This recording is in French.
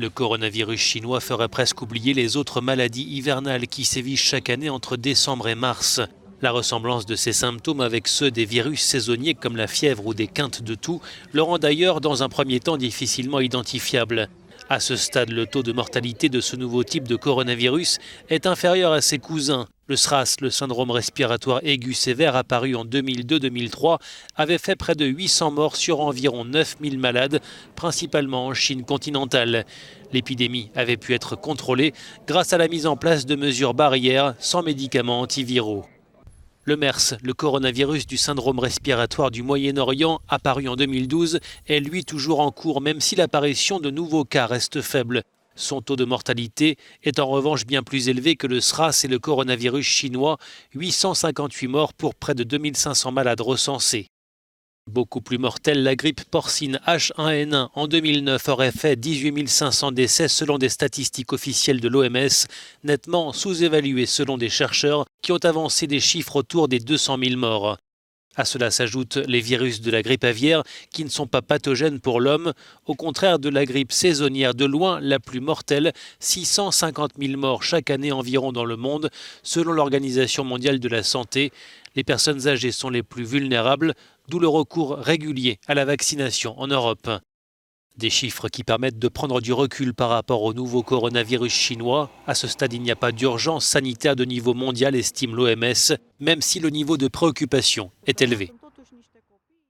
Le coronavirus chinois ferait presque oublier les autres maladies hivernales qui sévissent chaque année entre décembre et mars. La ressemblance de ces symptômes avec ceux des virus saisonniers comme la fièvre ou des quintes de toux le rend d'ailleurs dans un premier temps difficilement identifiable. À ce stade, le taux de mortalité de ce nouveau type de coronavirus est inférieur à ses cousins. Le SRAS, le syndrome respiratoire aigu sévère apparu en 2002-2003, avait fait près de 800 morts sur environ 9000 malades, principalement en Chine continentale. L'épidémie avait pu être contrôlée grâce à la mise en place de mesures barrières sans médicaments antiviraux. Le MERS, le coronavirus du syndrome respiratoire du Moyen-Orient, apparu en 2012, est lui toujours en cours, même si l'apparition de nouveaux cas reste faible. Son taux de mortalité est en revanche bien plus élevé que le SRAS et le coronavirus chinois, 858 morts pour près de 2500 malades recensés. Beaucoup plus mortelle, la grippe porcine H1N1 en 2009 aurait fait 18 500 décès selon des statistiques officielles de l'OMS, nettement sous-évaluées selon des chercheurs qui ont avancé des chiffres autour des 200 000 morts. À cela s'ajoutent les virus de la grippe aviaire qui ne sont pas pathogènes pour l'homme, au contraire de la grippe saisonnière de loin la plus mortelle, 650 000 morts chaque année environ dans le monde, selon l'Organisation mondiale de la santé. Les personnes âgées sont les plus vulnérables, d'où le recours régulier à la vaccination en Europe. Des chiffres qui permettent de prendre du recul par rapport au nouveau coronavirus chinois. À ce stade, il n'y a pas d'urgence sanitaire de niveau mondial, estime l'OMS, même si le niveau de préoccupation est élevé.